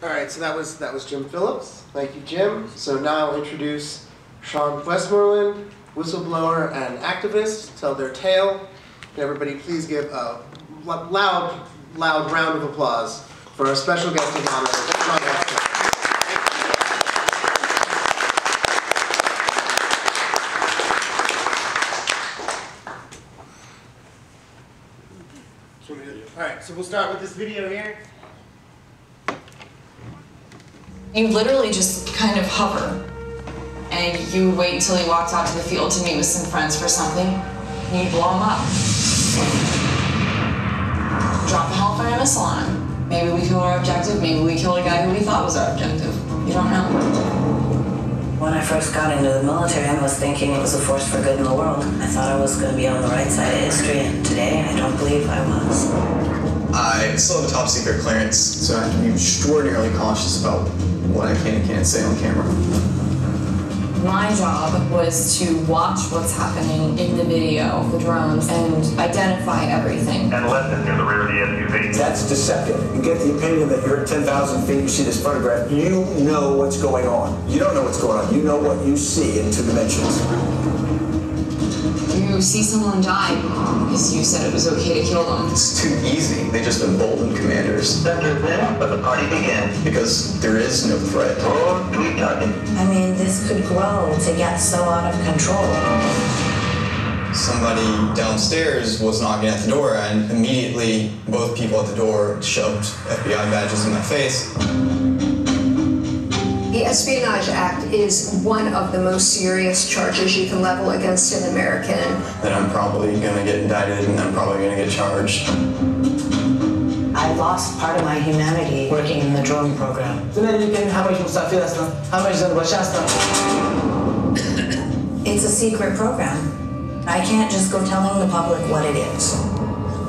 All right, so that was Jim Phillips. Thank you, Jim. So now I'll introduce Cian Westmoreland, whistleblower and activist, tell their tale. And everybody, please give a loud round of applause for our special guest of honor, Cian Westmoreland. All right, so we'll start with this video here. You literally just kind of hover, and you wait until he walks out to the field to meet with some friends for something, and you blow him up. Drop a Hellfire missile on him. Maybe we kill our objective, maybe we kill a guy who we thought was our objective. You don't know. When I first got into the military, I was thinking it was a force for good in the world. I thought I was going to be on the right side of history, and today I don't believe I was. I still have a top secret clearance, so I have to be extraordinarily cautious about what I can and can't say on camera. My job was to watch what's happening in the video, the drones, and identify everything. And left it near the rear of the SUV. That's deceptive. You get the opinion that you're at 10,000 feet, you see this photograph, you know what's going on. You don't know what's going on. You know what you see in 2 dimensions. You see someone die because you said it was okay to kill them. It's too easy. They just embolden commanders. Sector then, but the party begins. Because there is no threat. Oh, sweet talking. I mean, this could grow to get so out of control. Somebody downstairs was knocking at the door, and immediately both people at the door shoved FBI badges in my face. The Espionage Act is one of the most serious charges you can level against an American. That I'm probably going to get indicted and I'm probably going to get charged. I lost part of my humanity working in the drone program. It's a secret program. I can't just go telling the public what it is.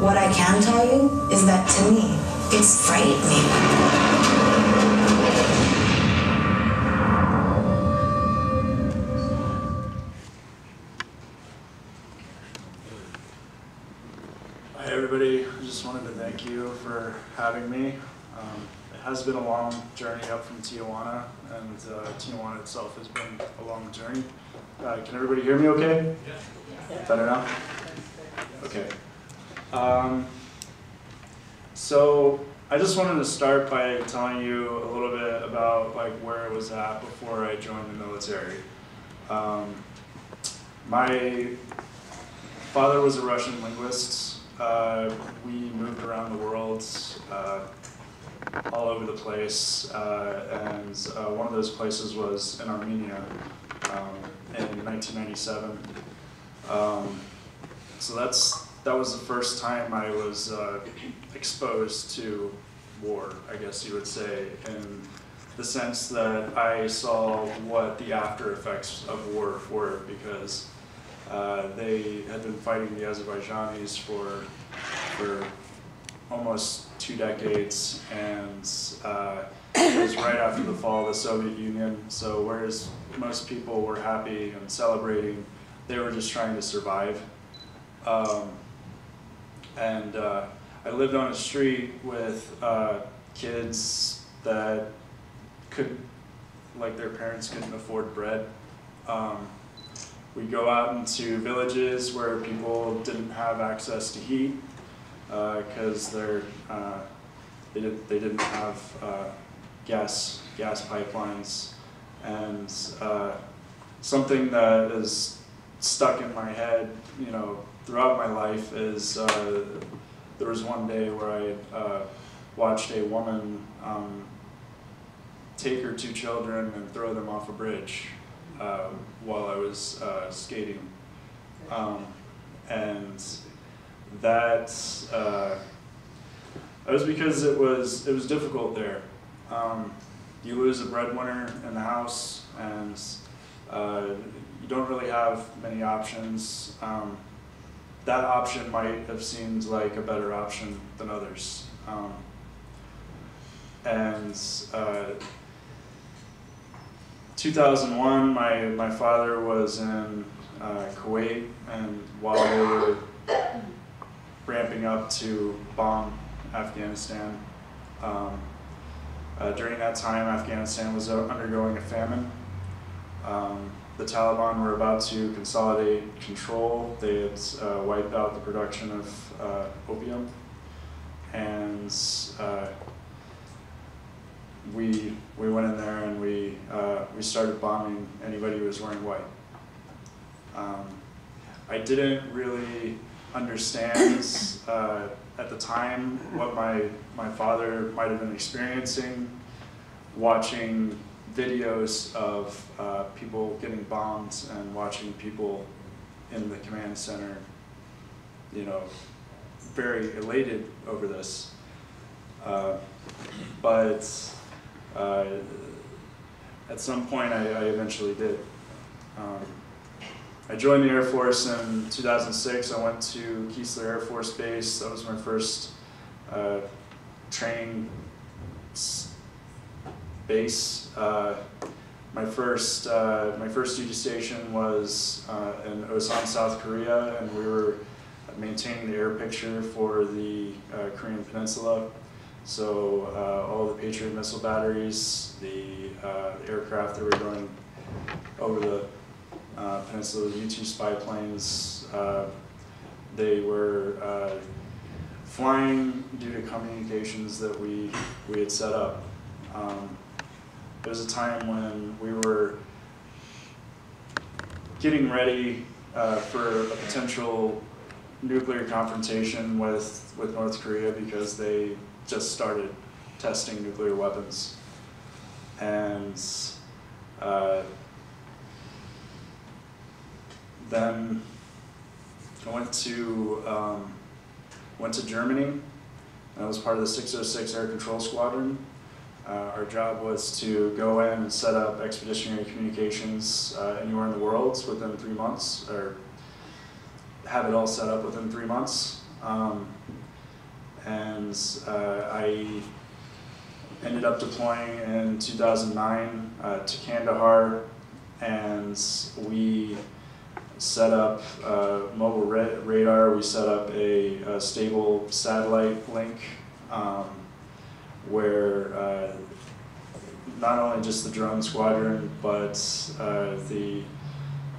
What I can tell you is that to me, it's frightening. Hi everybody, I just wanted to thank you for having me. It has been a long journey up from Tijuana, and Tijuana itself has been a long journey. Can everybody hear me okay? Yeah. Better now? Okay. So I just wanted to start by telling you a little bit about where I was at before I joined the military. My father was a Russian linguist. We moved around the world, all over the place, and one of those places was in Armenia in 1997. So that was the first time I was exposed to war, I guess you would say, in the sense that I saw what the after effects of war were, because they had been fighting the Azerbaijanis for almost 2 decades, and it was right after the fall of the Soviet Union. So whereas most people were happy and celebrating, they were just trying to survive. I lived on a street with kids that their parents couldn't afford bread. We'd go out into villages where people didn't have access to heat because they didn't have gas pipelines. And something that is stuck in my head, throughout my life is there was one day where I watched a woman take her 2 children and throw them off a bridge while I was skating, and that was because it was difficult there. You lose a breadwinner in the house, and you don't really have many options. That option might have seemed like a better option than others. 2001, my father was in Kuwait, and while they were ramping up to bomb Afghanistan, During that time, Afghanistan was undergoing a famine. The Taliban were about to consolidate control. They had wiped out the production of opium, and we went in there and we started bombing anybody who was wearing white. I didn't really understand at the time what my father might have been experiencing, watching videos of people getting bombed and watching people in the command center, you know, very elated over this. But at some point I eventually did. I joined the Air Force in 2006. I went to Keesler Air Force Base. That was my first training base. My first duty station was in Osan, South Korea, and we were maintaining the air picture for the Korean Peninsula. So all the Patriot missile batteries, the aircraft that were going over the peninsula, the U-2 spy planes, they were flying due to communications that we had set up. There was a time when we were getting ready for a potential nuclear confrontation with North Korea because they just started testing nuclear weapons. And then I went to Germany, and I was part of the 606 Air Control Squadron. Our job was to go in and set up expeditionary communications anywhere in the world within 3 months, or have it all set up within 3 months. I ended up deploying in 2009 to Kandahar, and we set up mobile radar. We set up a stable satellite link where not only just the drone squadron, but the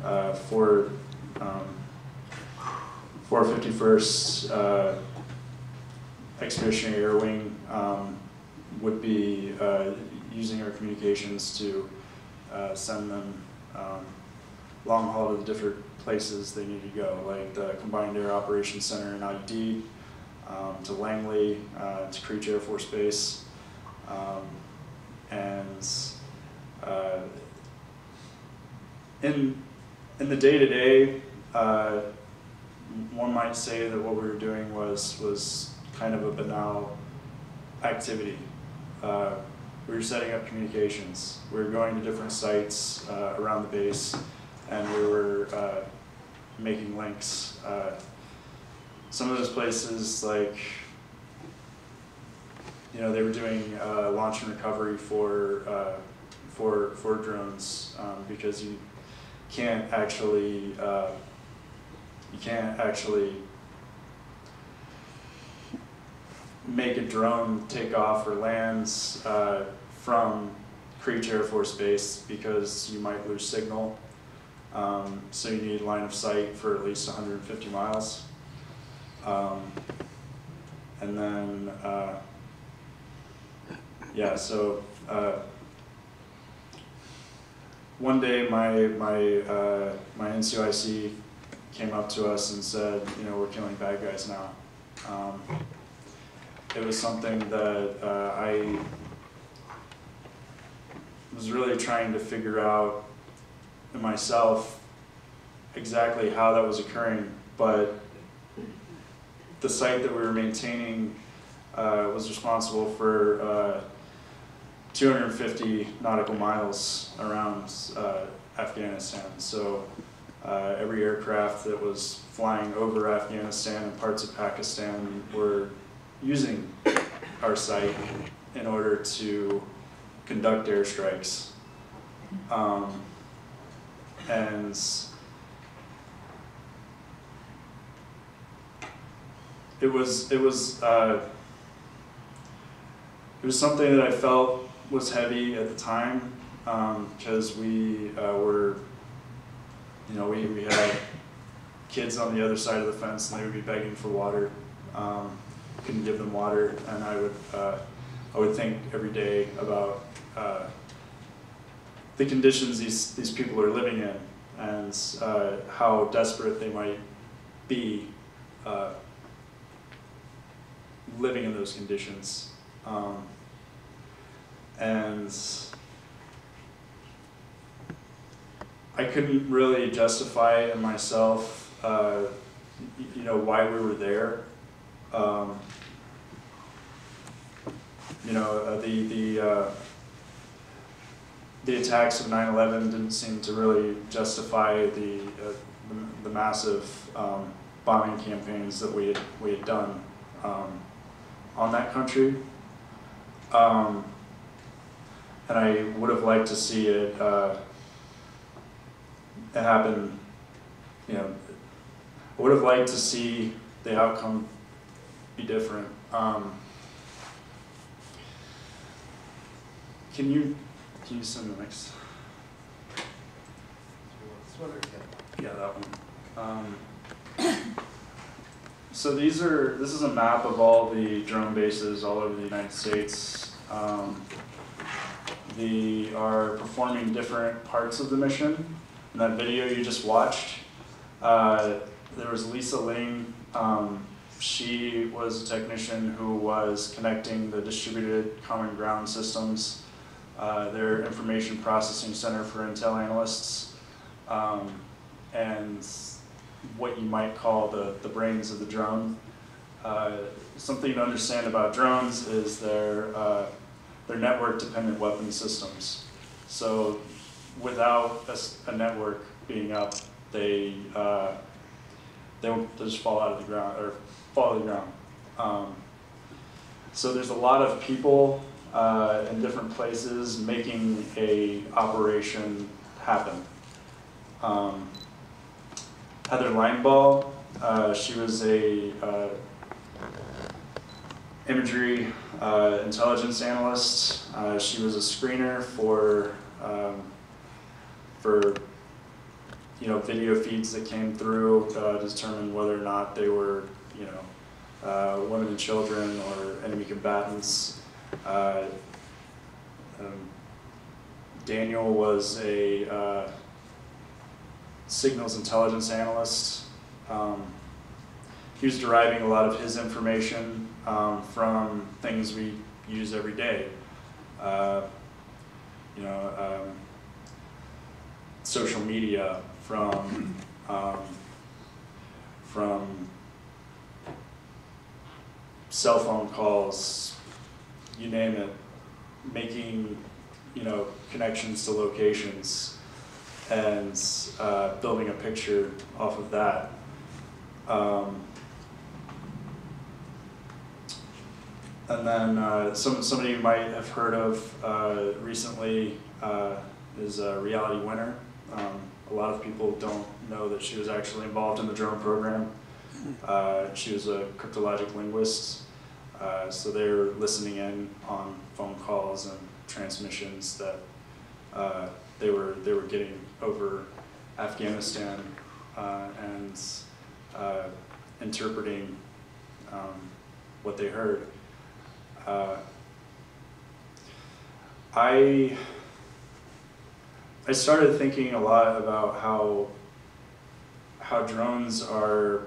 451st Expeditionary Air Wing would be using our communications to send them long haul to the different places they need to go, like the Combined Air Operations Center in ID, to Langley, to Creech Air Force Base, in the day-to-day, one might say that what we were doing was kind of a banal activity. We were setting up communications. We were going to different sites around the base, and we were making links. Some of those places, like, you know, they were doing launch and recovery for drones, because you can't actually make a drone take off or lands from Creech Air Force Base because you might lose signal. So you need line of sight for at least 150 miles. And then, yeah, so one day my NCOIC came up to us and said, you know, we're killing bad guys now. It was something that I was really trying to figure out myself exactly how that was occurring, but the site that we were maintaining was responsible for 250 nautical miles around Afghanistan. So every aircraft that was flying over Afghanistan and parts of Pakistan were using our site in order to conduct airstrikes. And it was something that I felt was heavy at the time because we were, we had kids on the other side of the fence and they would be begging for water. Couldn't give them water, and I would think every day about the conditions these people are living in and how desperate they might be living in those conditions. And I couldn't really justify it in myself, why we were there. The attacks of 9/11 didn't seem to really justify the massive bombing campaigns that we had done on that country, and I would have liked to see it happen. I would have liked to see the outcome be different. Can you send the next? Yeah, that one. So this is a map of all the drone bases all over the United States. They are performing different parts of the mission. In that video you just watched, there was Lisa Ling. She was a technician who was connecting the distributed common ground systems, their information processing center for intel analysts, and what you might call the brains of the drone. Something to understand about drones is they're network-dependent weapon systems. So without a network being up, they just fall out of the ground or fall to the ground. So there's a lot of people in different places making a operation happen. Heather Lineball, she was a imagery intelligence analyst. She was a screener for video feeds that came through to determine whether or not they were women and children or enemy combatants. Daniel was a signals intelligence analyst. He was deriving a lot of his information from things we use every day. Social media, from cell phone calls, you name it, making connections to locations and building a picture off of that. And then somebody you might have heard of recently is Reality Winner. A lot of people don't know that she was actually involved in the drone program. She was a cryptologic linguist, so they were listening in on phone calls and transmissions that they were getting over Afghanistan and interpreting what they heard. I started thinking a lot about how drones are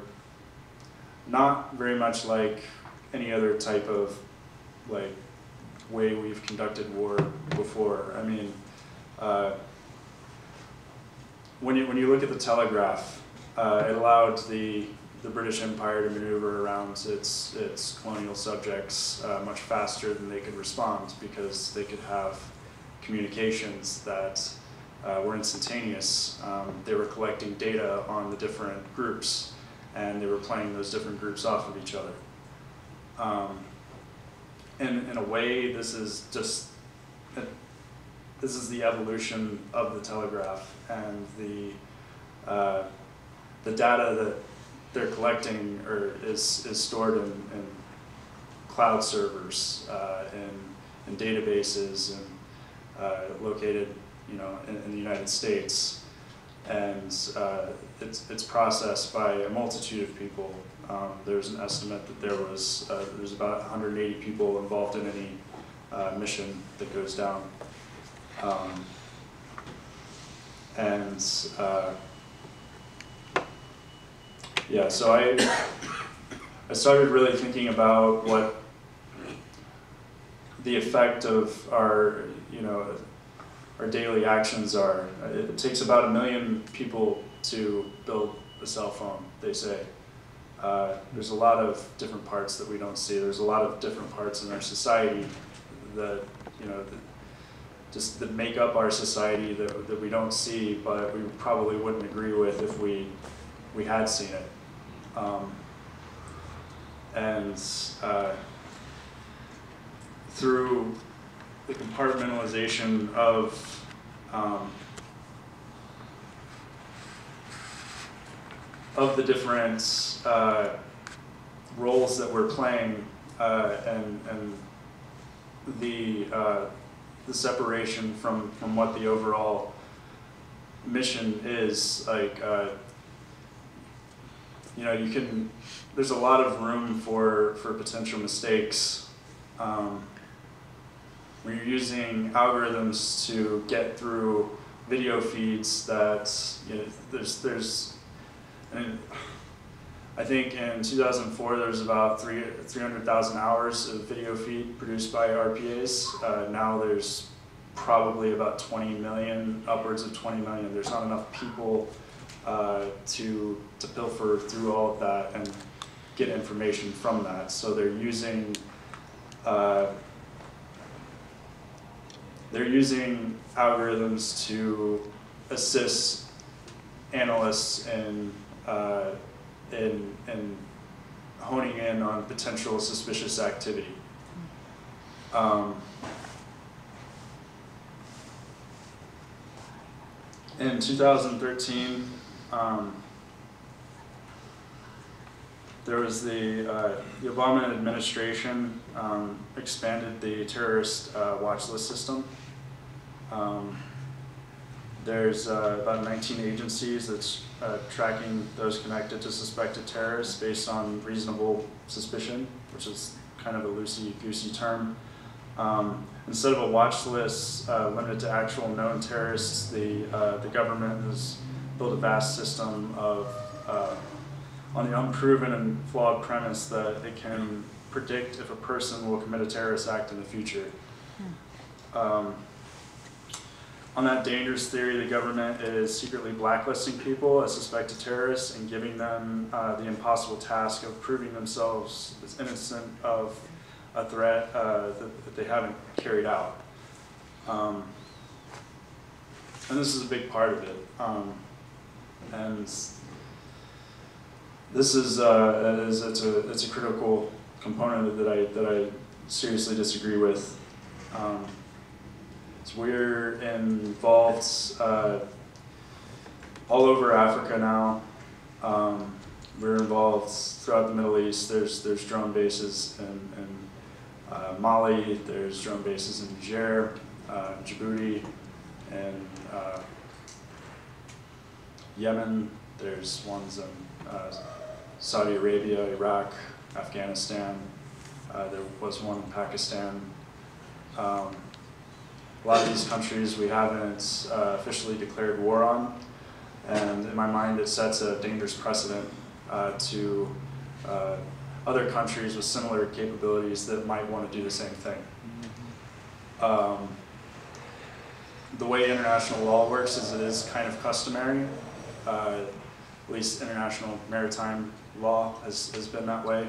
not very much like any other type of way we've conducted war before. I mean, when you look at the telegraph, it allowed the British Empire to maneuver around its colonial subjects much faster than they could respond, because they could have communications that were instantaneous. They were collecting data on the different groups, and they were playing those different groups off of each other. And in a way, this is the evolution of the telegraph, and the data that they're collecting is stored in cloud servers and databases and located, in the United States, and it's processed by a multitude of people. There's an estimate that there's about 180 people involved in any mission that goes down, yeah. So I started really thinking about what the effect of our daily actions are. It takes about 1 million people to build a cell phone, they say. There's a lot of different parts that we don't see. There's a lot of different parts in our society that, that make up our society that we don't see, but we probably wouldn't agree with if we had seen it. Through the compartmentalization of the different roles that we're playing, and the separation from what the overall mission is, like, there's a lot of room for potential mistakes. When you're using algorithms to get through video feeds that, I think in 2004 there was about 300,000 hours of video feed produced by RPAs. Now there's probably about 20 million, upwards of 20 million. There's not enough people to pilfer through all of that and get information from that. So they're using algorithms to assist analysts in honing in on potential suspicious activity. In 2013, there was the Obama administration expanded the terrorist watch list system. There's about 19 agencies that's tracking those connected to suspected terrorists based on reasonable suspicion, which is kind of a loosey-goosey term. Instead of a watch list limited to actual known terrorists, the government has built a vast system of, on the unproven and flawed premise that it can predict if a person will commit a terrorist act in the future. On that dangerous theory, the government is secretly blacklisting people as suspected terrorists and giving them the impossible task of proving themselves as innocent of a threat that they haven't carried out. And this is a big part of it. And this is it's a critical component that I seriously disagree with. We're involved all over Africa now. We're involved throughout the Middle East. There's drone bases in Mali. There's drone bases in Niger, Djibouti, and Yemen. There's ones in Saudi Arabia, Iraq, Afghanistan. There was one in Pakistan. A lot of these countries we haven't officially declared war on, and in my mind it sets a dangerous precedent to other countries with similar capabilities that might want to do the same thing. The way international law works is it is kind of customary, at least international maritime law has been that way,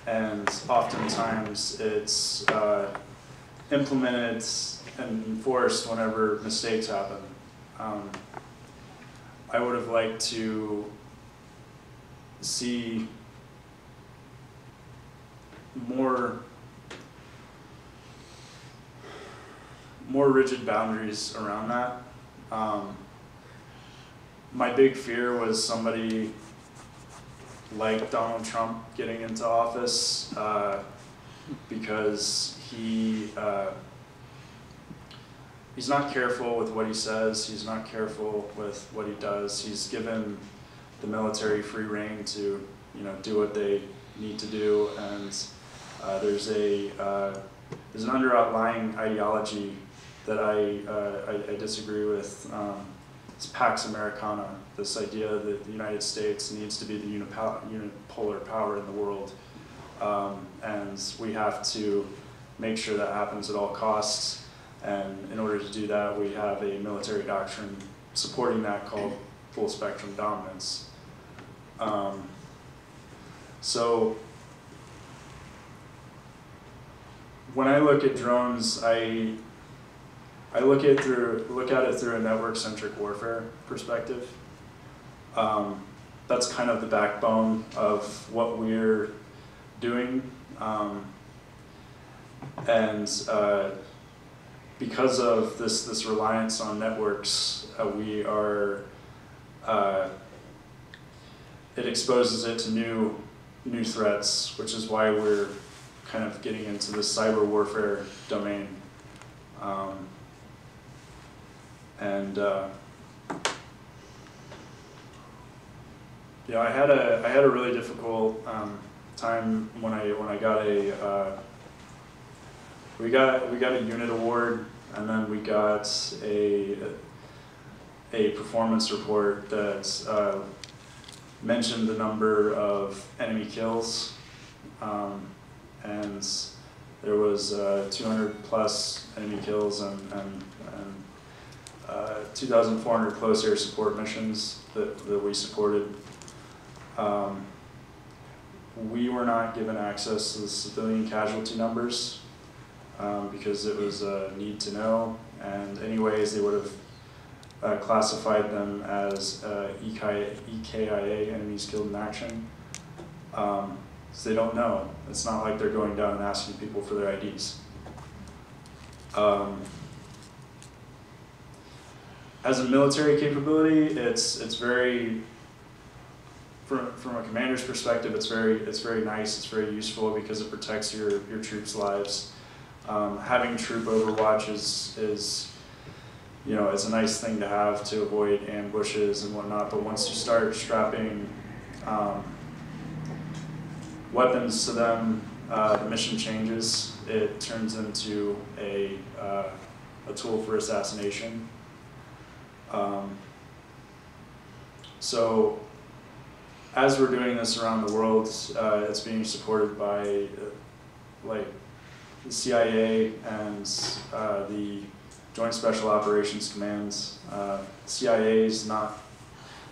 and oftentimes it's implemented and enforced whenever mistakes happen. I would have liked to see more rigid boundaries around that. My big fear was somebody like Donald Trump getting into office because he's not careful with what he says. He's not careful with what he does. He's given the military free rein to, do what they need to do, and there's an underlying ideology that I disagree with. It's Pax Americana, this idea that the United States needs to be the unipolar power in the world, and we have to make sure that happens at all costs. And in order to do that, we have a military doctrine supporting that called full spectrum dominance. So when I look at drones, I look at it through a network-centric warfare perspective. That's kind of the backbone of what we're doing, and because of this reliance on networks, we are it exposes it to new threats, which is why we're kind of getting into the cyber warfare domain. Yeah, I had a really difficult time when I got we got a unit award, and then we got a performance report that mentioned the number of enemy kills, and there was 200 plus enemy kills and 2,400 close air support missions that we supported. We were not given access to the civilian casualty numbers because it was a need to know, and anyways they would have classified them as EKIA, enemies killed in action. So they don't know. It's not like they're going down and asking people for their IDs. As a military capability, it's very, from a commander's perspective, it's very nice. It's very useful because it protects your troops' lives. Having troop overwatch is it's a nice thing to have to avoid ambushes and whatnot. But once you start strapping weapons to them, the mission changes. It turns into a tool for assassination. So as we're doing this around the world, it's being supported by like the CIA and the Joint Special Operations Commands. CIA is not,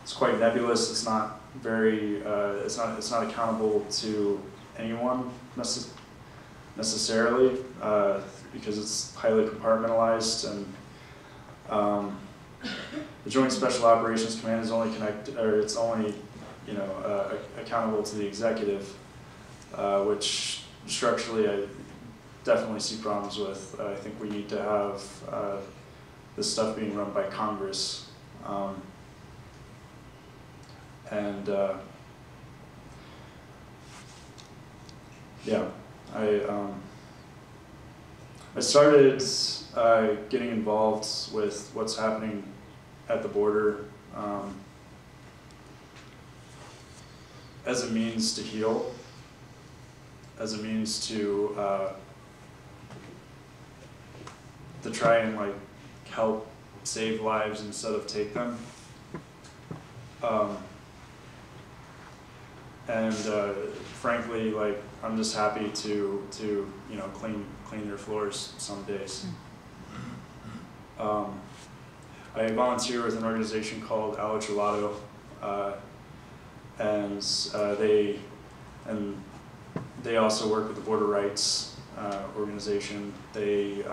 it's quite nebulous. It's not very, it's not accountable to anyone necessarily because it's highly compartmentalized, and the Joint Special Operations Command is only accountable to the executive, which structurally I definitely see problems with. I think we need to have this stuff being run by Congress. Yeah, I started getting involved with what's happening at the border as a means to heal, as a means to try and like help save lives instead of take them. Frankly, like I'm just happy to clean their floors some days. I volunteer with an organization called Gelato, and they also work with the Border Rights organization. They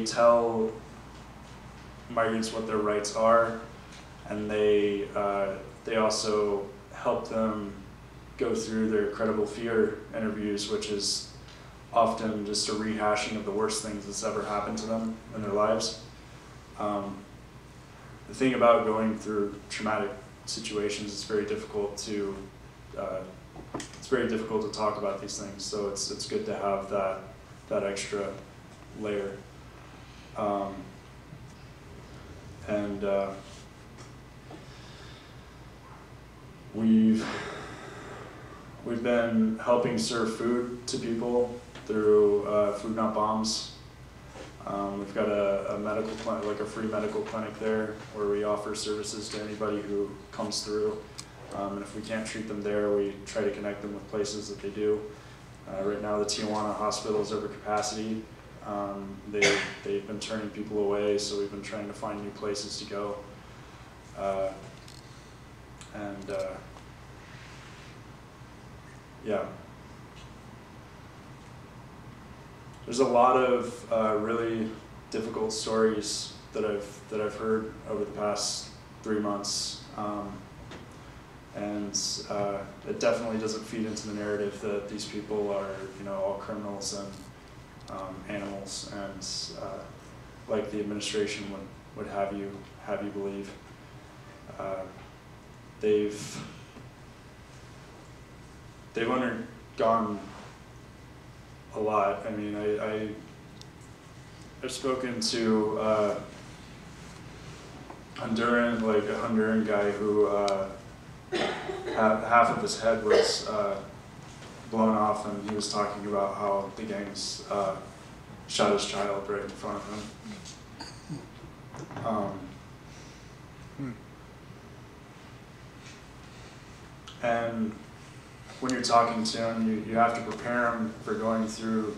tell migrants what their rights are, and they also help them go through their credible fear interviews, which is often just a rehashing of the worst things that's ever happened to them in their lives. The thing about going through traumatic situations, it's very difficult to it's very difficult to talk about these things. So it's good to have that extra layer. We've been helping serve food to people through Food Not Bombs. We've got a medical clinic, like a free medical clinic there, where we offer services to anybody who comes through. And if we can't treat them there, we try to connect them with places that they do. Right now, the Tijuana hospital is over capacity. They've been turning people away, so we've been trying to find new places to go. Yeah. There's a lot of really difficult stories that I've heard over the past 3 months, and it definitely doesn't feed into the narrative that these people are, all criminals and animals, and like the administration would have you believe. They've undergone a lot. I mean, I've spoken to a Honduran guy who half of his head was blown off, and he was talking about how the gangs shot his child right in front of him. And when you're talking to them, you have to prepare them for going through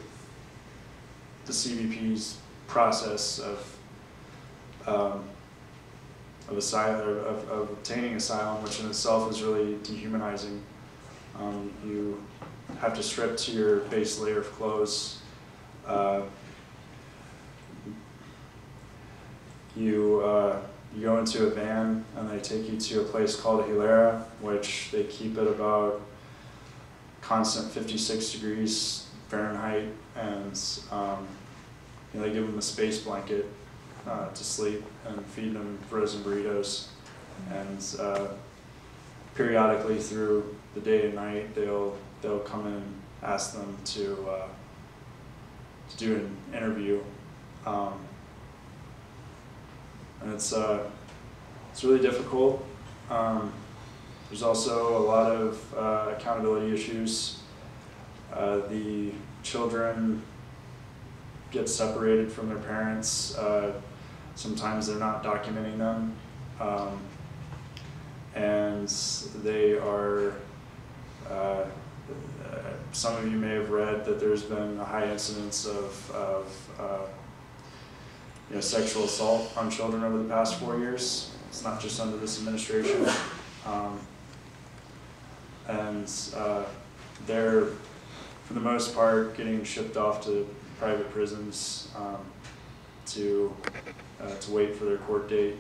the CBP's process of obtaining asylum, which in itself is really dehumanizing. You have to strip to your base layer of clothes. You go into a van and they take you to a place called a hilera, which they keep at about constant 56 degrees Fahrenheit, and they give them a space blanket to sleep and feed them frozen burritos. And periodically through the day and night, they'll come in and ask them to do an interview. And it's really difficult. There's also a lot of accountability issues. The children get separated from their parents. Sometimes they're not documenting them. And they are, some of you may have read that there's been a high incidence of sexual assault on children over the past 4 years. It's not just under this administration. They're, for the most part, getting shipped off to private prisons to wait for their court date.